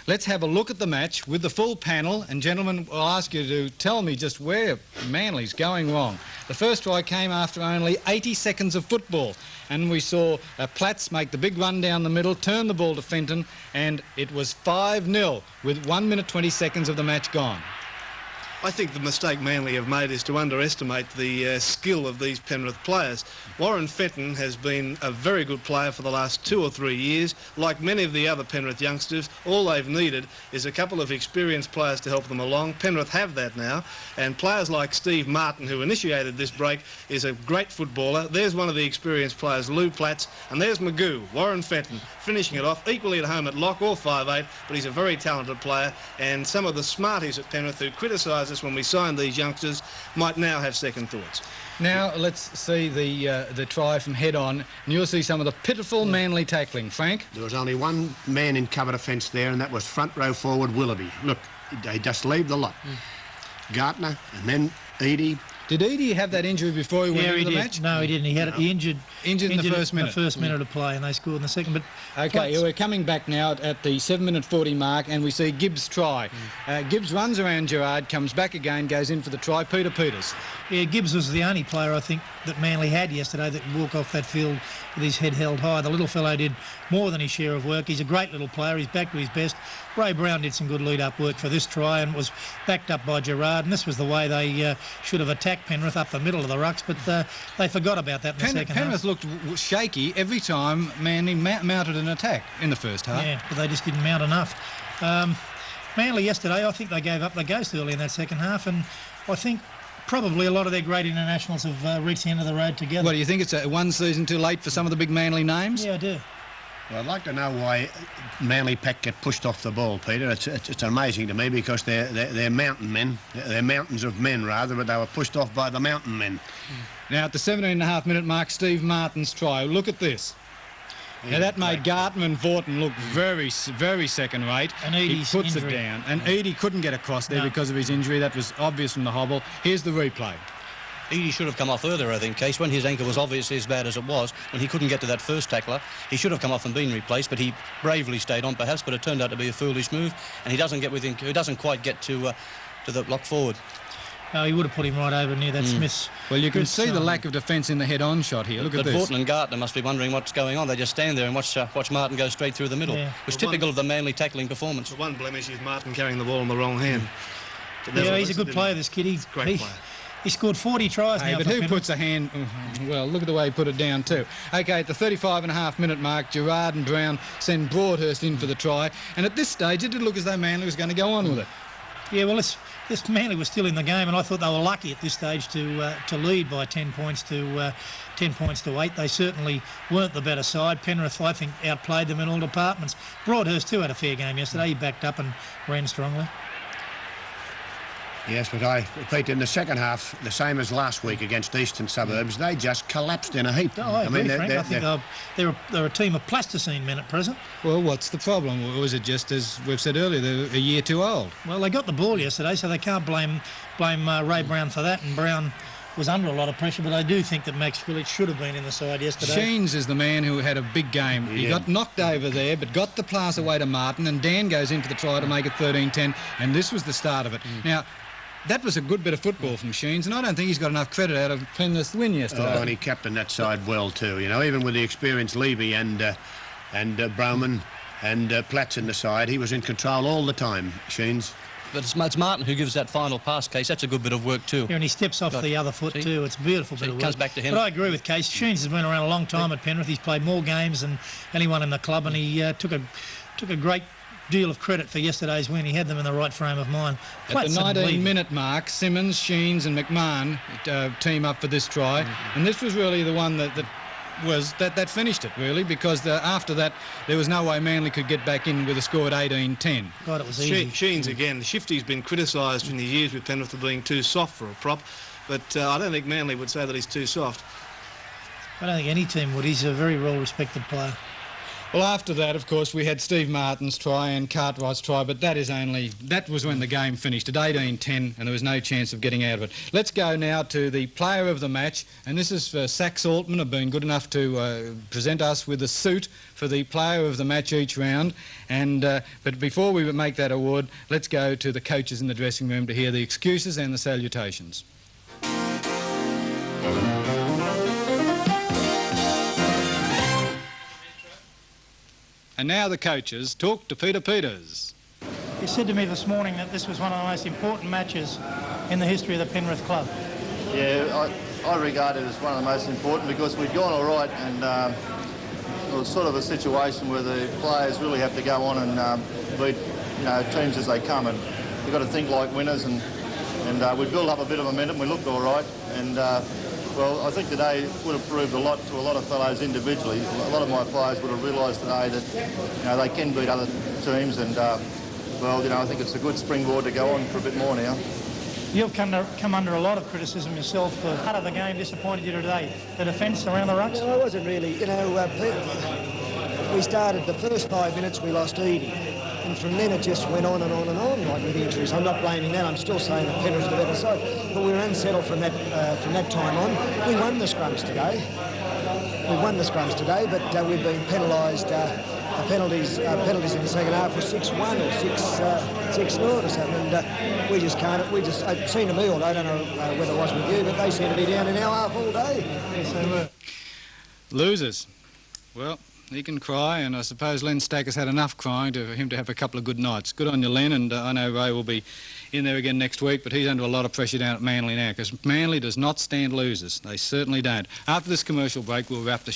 Let's have a look at the match with the full panel, and gentlemen, I'll ask you to tell me just where Manly's going wrong. The first try came after only 80 seconds of football, and we saw Platts make the big run down the middle, turn the ball to Fenton, and it was 5-0 with 1 minute 20 seconds of the match gone. I think the mistake Manly have made is to underestimate the skill of these Penrith players. Warren Fenton has been a very good player for the last 2 or 3 years. Like many of the other Penrith youngsters, all they've needed is a couple of experienced players to help them along. Penrith have that now, and players like Steve Martin, who initiated this break, is a great footballer. There's one of the experienced players, Lou Platts, and there's Magoo, Warren Fenton, finishing it off, equally at home at lock or 5'8", but he's a very talented player, and some of the smarties at Penrith who criticise us when we signed these youngsters might now have second thoughts. Now let's see the try from head on, and you'll see some of the pitiful Manly tackling. Frank? There was only one man in cover defence there, and that was front row forward Willoughby. Look, they just leave the lot. Gartner, and then Eadie. Did Eadie have that injury before he went into the match? No, he didn't. He had it. He injured in the first minute. The first minute of play, and they scored in the second. But okay, we're coming back now at the 7-minute 40 mark, and we see Gibbs try. Gibbs runs around Gerard, comes back again, goes in for the try. Peter Peters. Yeah, Gibbs was the only player I think that Manly had yesterday that could walk off that field with his head held high. The little fellow did more than his share of work. He's a great little player. He's back to his best. Ray Brown did some good lead-up work for this try and was backed up by Gerard, and this was the way they should have attacked Penrith up the middle of the rucks, but they forgot about that in the second half. Penrith looked shaky every time Manly mounted an attack in the first half. Yeah, but they just didn't mount enough. Manly yesterday, I think they gave up the ghost early in that second half, and I think probably a lot of their great internationals have reached the end of the road together. What, do you think it's one season too late for some of the big Manly names? Yeah, I do. Well, I'd like to know why Manly pack get pushed off the ball, Peter. It's amazing to me because they're mountain men. They're mountains of men, rather, but they were pushed off by the mountain men. Now, at the 17.5-minute mark, Steve Martin's try. Look at this. Now, that made Gartner and Vaughton look very, very second-rate. And Eadie's he puts injury. it down. And Eadie couldn't get across there because of his injury. That was obvious from the hobble. Here's the replay. Eadie should have come off earlier, I think, Case, when his ankle was obviously as bad as it was, when he couldn't get to that first tackler. He should have come off and been replaced, but he bravely stayed on, perhaps, but it turned out to be a foolish move, and he doesn't quite get to the block forward. No, he would have put him right over near that Smith's. Well, you can see the lack of defence in the head-on shot here. Look at this. Vaughton and Gartner must be wondering what's going on. They just stand there and watch Martin go straight through the middle. Yeah. It was typical of the Manly tackling performance. The one blemish is Martin carrying the ball in the wrong hand. Yeah, he's a good player, this kid. He's great player. He scored 40 tries now. But who puts a hand... Well, look at the way he put it down too. OK, at the 35.5-minute mark, Gerard and Brown send Broadhurst in for the try. And at this stage, it did look as though Manly was going to go on with it. Yeah, well, this Manly was still in the game, and I thought they were lucky at this stage to lead by 10 points to 8. They certainly weren't the better side. Penrith, I think, outplayed them in all departments. Broadhurst, too, had a fair game yesterday. He backed up and ran strongly. Yes, but Pete, in the second half, the same as last week against Eastern Suburbs, they just collapsed in a heap. Oh, I agree, Frank. I think they're a team of plasticine men at present. Well, what's the problem? Or was it just, as we've said earlier, they're a year too old? Well, they got the ball yesterday, so they can't blame Ray Brown for that, and Brown was under a lot of pressure, but I do think that Max Phillips should have been in the side yesterday. Sheens is the man who had a big game. He got knocked over there, but got the pass away to Martin, and Dan goes in for the try to make it 13-10, and this was the start of it. Now, that was a good bit of football from Sheens, and I don't think he's got enough credit out of Penrith's win yesterday. Oh, and he captained that side well too. You know, even with the experienced Levy and Broman and Platts in the side, he was in control all the time, Sheens. But it's Martin who gives that final pass, Case. That's a good bit of work too. Yeah, and he steps off the other foot too. It's a beautiful bit of work. Comes back to him. But I agree with Case. Sheens has been around a long time at Penrith. He's played more games than anyone in the club, and he took a great deal of credit for yesterday's win. He had them in the right frame of mind. At the 19-minute mark, Simmons, Sheens and McMahon team up for this try, and this was really the one that finished it, really, because after that there was no way Manly could get back in with a score at 18-10. God, it was easy. Sheens again. Shifty's been criticised in the years with Penrith for being too soft for a prop, but I don't think Manly would say that he's too soft. I don't think any team would. He's a very well-respected player. Well, after that, of course, we had Steve Martin's try and Cartwright's try, but that was when the game finished at 18-10, and there was no chance of getting out of it. Let's go now to the player of the match, and this is for Sax Altman, have been good enough to present us with a suit for the player of the match each round. And but before we make that award, let's go to the coaches in the dressing room to hear the excuses and the salutations. And now the coaches talk to Peter Peters. He said to me this morning that this was one of the most important matches in the history of the Penrith club. Yeah, I regard it as one of the most important because we'd gone all right and it was sort of a situation where the players really have to go on and beat teams as they come, and we've got to think like winners, and we built up a bit of momentum. We looked all right, and well, I think today would have proved a lot to a lot of fellows individually. A lot of my players would have realised today that they can beat other teams, and well, I think it's a good springboard to go on for a bit more now. You've come under a lot of criticism yourself for part of the game disappointed you today. The defence around the rucks? No, I wasn't really. We started the first 5 minutes, we lost Edie. And from then it just went on and on and on, like with injuries. I'm not blaming that. I'm still saying that Penrith's the better side. But we were unsettled from that time on. We won the scrums today. But we've been penalised. Penalties in the second half were 6-1 or 6-0 or something. And we just can't. It seemed to me, although I don't know whether it was with you, but they seem to be down in our half all day. Yes, they were. Losers. Well, he can cry, and I suppose Len Stacker's had enough crying for him to have a couple of good nights. Good on you, Len, and I know Ray will be in there again next week, but he's under a lot of pressure down at Manly now, because Manly does not stand losers. They certainly don't. After this commercial break, we'll wrap the show.